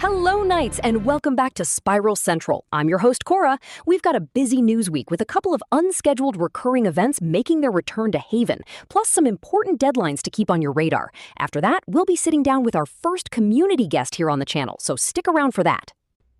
Hello, Knights, and welcome back to Spiral Central. I'm your host, Cora. We've got a busy news week with a couple of unscheduled recurring events making their return to Haven, plus some important deadlines to keep on your radar. After that, we'll be sitting down with our first community guest here on the channel, so stick around for that.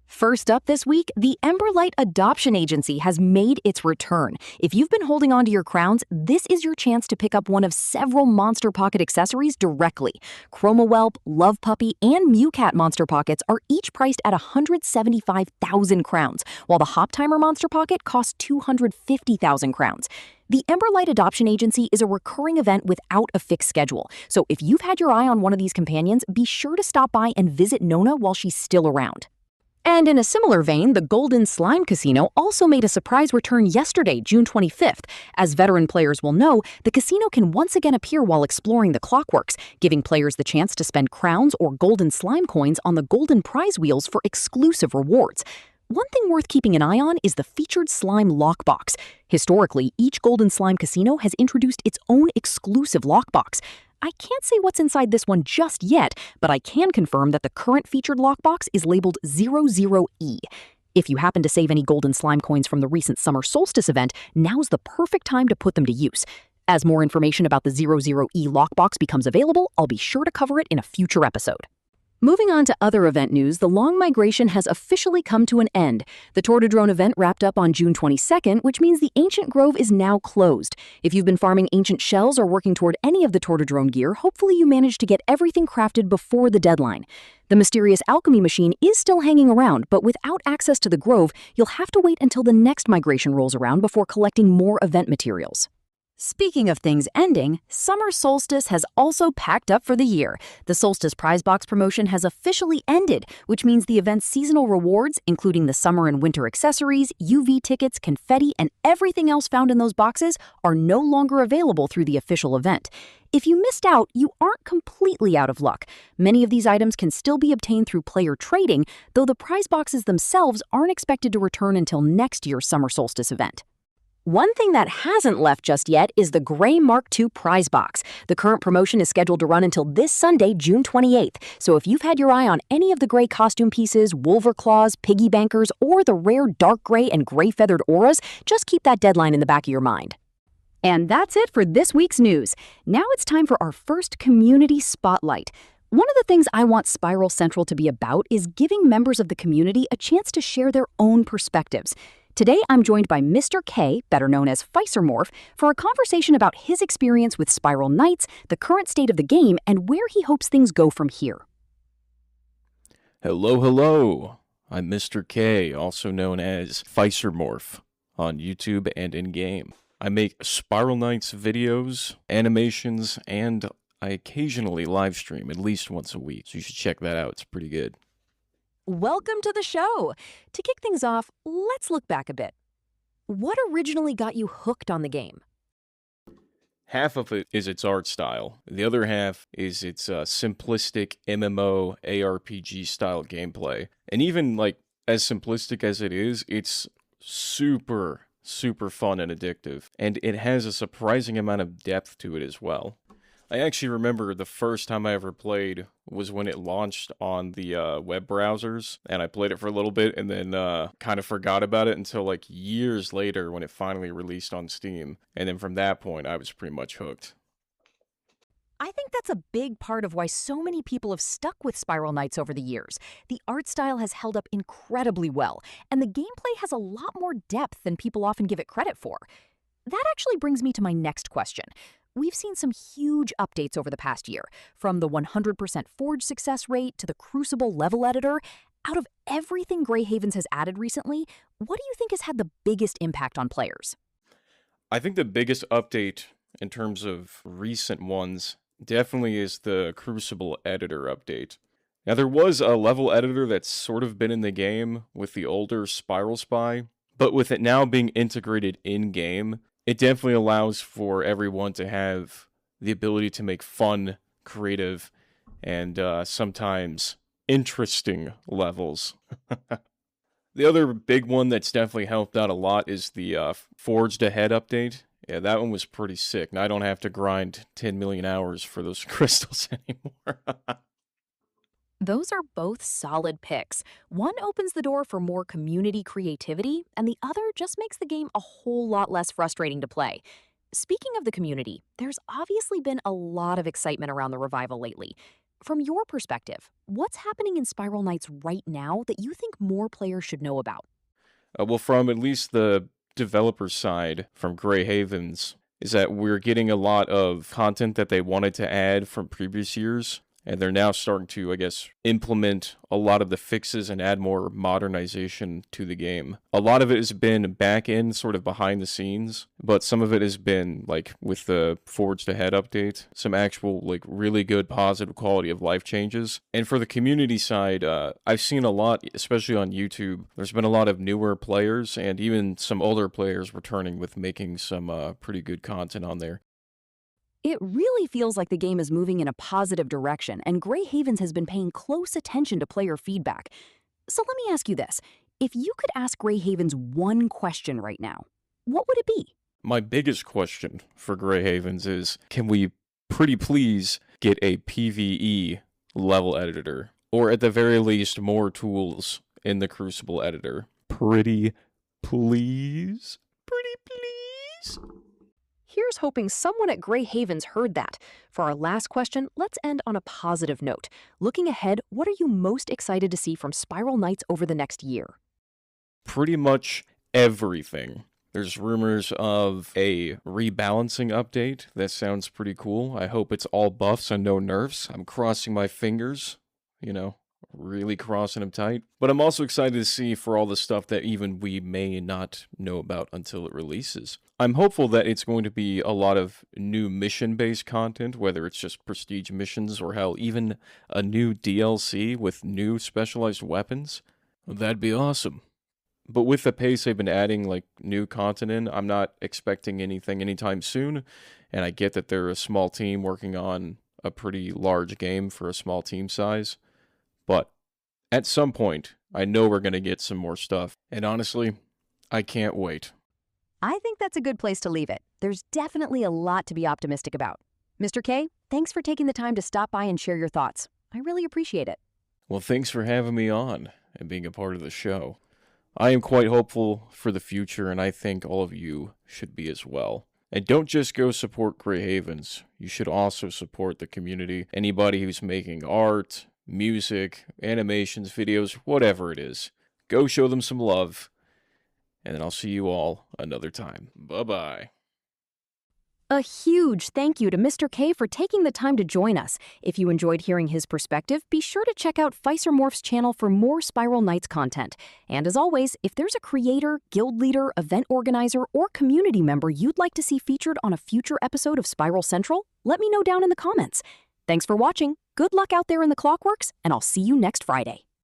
First up this week, the Emberlight Adoption Agency has made its return. If you've been holding on to your crowns, this is your chance to pick up one of several Monster Pocket accessories directly. Chroma Whelp, Love Puppy, and Mewcat Monster Pockets are each priced at 175,000 crowns, while the Hop Timer Monster Pocket costs 250,000 crowns. The Emberlight Adoption Agency is a recurring event without a fixed schedule, so if you've had your eye on one of these companions, be sure to stop by and visit Nona while she's still around. And in a similar vein, the Golden Slime Casino also made a surprise return yesterday, June 25th. As veteran players will know, the casino can once again appear while exploring the clockworks, giving players the chance to spend crowns or golden slime coins on the golden prize wheels for exclusive rewards. One thing worth keeping an eye on is the featured slime lockbox. Historically, each Golden Slime Casino has introduced its own exclusive lockbox. I can't say what's inside this one just yet, but I can confirm that the current featured lockbox is labeled 00E. If you happen to save any golden slime coins from the recent Summer Solstice event, now's the perfect time to put them to use. As more information about the 00E lockbox becomes available, I'll be sure to cover it in a future episode. Moving on to other event news, the long migration has officially come to an end. The Tortodrone event wrapped up on June 22nd, which means the Ancient Grove is now closed. If you've been farming ancient shells or working toward any of the Tortodrone gear, hopefully you managed to get everything crafted before the deadline. The mysterious alchemy machine is still hanging around, but without access to the Grove, you'll have to wait until the next migration rolls around before collecting more event materials. Speaking of things ending, Summer Solstice has also packed up for the year. The Solstice prize box promotion has officially ended, which means the event's seasonal rewards, including the summer and winter accessories, UV tickets, confetti, and everything else found in those boxes, are no longer available through the official event. If you missed out, you aren't completely out of luck. Many of these items can still be obtained through player trading, though the prize boxes themselves aren't expected to return until next year's Summer Solstice event. One thing that hasn't left just yet is the Gray Mark II prize box. The current promotion is scheduled to run until this Sunday, June 28th. So if you've had your eye on any of the gray costume pieces, Wolver Claws, Piggy Bankers, or the rare dark gray and gray feathered auras, just keep that deadline in the back of your mind. And that's it for this week's news. Now it's time for our first community spotlight. One of the things I want Spiral Central to be about is giving members of the community a chance to share their own perspectives. Today, I'm joined by Mr. K, better known as Phycermorph, for a conversation about his experience with Spiral Knights, the current state of the game, and where he hopes things go from here. Hello. I'm Mr. K, also known as Phycermorph, on YouTube and in-game. I make Spiral Knights videos, animations, and I occasionally live stream at least once a week, so you should check that out. It's pretty good. Welcome to the show. To kick things off, let's look back a bit. What originally got you hooked on the game? Half of it is its art style. The other half is its simplistic MMO ARPG style gameplay. And even as simplistic as it is, it's super fun and addictive. And it has a surprising amount of depth to it as well. I actually remember the first time I ever played was when it launched on the web browsers, and I played it for a little bit and then kind of forgot about it until years later when it finally released on Steam, and then from that point I was pretty much hooked. I think that's a big part of why so many people have stuck with Spiral Knights over the years. The art style has held up incredibly well, and the gameplay has a lot more depth than people often give it credit for. That actually brings me to my next question. We've seen some huge updates over the past year, from the 100% Forge success rate to the Crucible level editor. Out of everything Grey Havens has added recently, what do you think has had the biggest impact on players? I think the biggest update in terms of recent ones definitely is the Crucible editor update. Now, there was a level editor that's sort of been in the game with the older Spiral Spy, but with it now being integrated in-game, it definitely allows for everyone to have the ability to make fun, creative, and sometimes interesting levels. The other big one that's definitely helped out a lot is the Forged Ahead update. Yeah, that one was pretty sick. Now I don't have to grind 10 million hours for those crystals anymore. Those are both solid picks. One opens the door for more community creativity, and the other just makes the game a whole lot less frustrating to play. Speaking of the community, there's obviously been a lot of excitement around the revival lately. From your perspective, what's happening in Spiral Knights right now that you think more players should know about? Well, from at least the developer side, from Grey Havens, is that we're getting a lot of content that they wanted to add from previous years, and they're now starting to, I guess, implement a lot of the fixes and add more modernization to the game. A lot of it has been back end, sort of behind the scenes, but some of it has been, like, with the Forged Ahead update, some actual, like, really good positive quality of life changes. And for the community side, I've seen a lot, especially on YouTube, there's been a lot of newer players and even some older players returning with making some pretty good content on there. It really feels like the game is moving in a positive direction, and Grey Havens has been paying close attention to player feedback. So let me ask you this. If you could ask Grey Havens one question right now, what would it be? My biggest question for Grey Havens is, can we pretty please get a PvE level editor? Or at the very least, more tools in the Crucible editor? Pretty please? Pretty please? Here's hoping someone at Grey Havens heard that. For our last question, let's end on a positive note. Looking ahead, what are you most excited to see from Spiral Knights over the next year? Pretty much everything. There's rumors of a rebalancing update. That sounds pretty cool. I hope it's all buffs and no nerfs. I'm crossing my fingers, really crossing them tight. But I'm also excited to see for all the stuff that even we may not know about until it releases. I'm hopeful that it's going to be a lot of new mission-based content, whether it's just prestige missions or hell, even a new DLC with new specialized weapons. That'd be awesome. But with the pace they've been adding, like, new content in, I'm not expecting anything anytime soon, and I get that they're a small team working on a pretty large game for a small team size, but at some point, I know we're going to get some more stuff, and honestly, I can't wait. I think that's a good place to leave it. There's definitely a lot to be optimistic about. Mr. K, thanks for taking the time to stop by and share your thoughts. I really appreciate it. Well, thanks for having me on and being a part of the show. I am quite hopeful for the future, and I think all of you should be as well. And don't just go support Grey Havens. You should also support the community. Anybody who's making art, music, animations, videos, whatever it is. Go show them some love. And then I'll see you all another time. Bye-bye. A huge thank you to Mr. K for taking the time to join us. If you enjoyed hearing his perspective, be sure to check out Phycermorph's channel for more Spiral Knights content. And as always, if there's a creator, guild leader, event organizer, or community member you'd like to see featured on a future episode of Spiral Central, let me know down in the comments. Thanks for watching, good luck out there in the Clockworks, and I'll see you next Friday.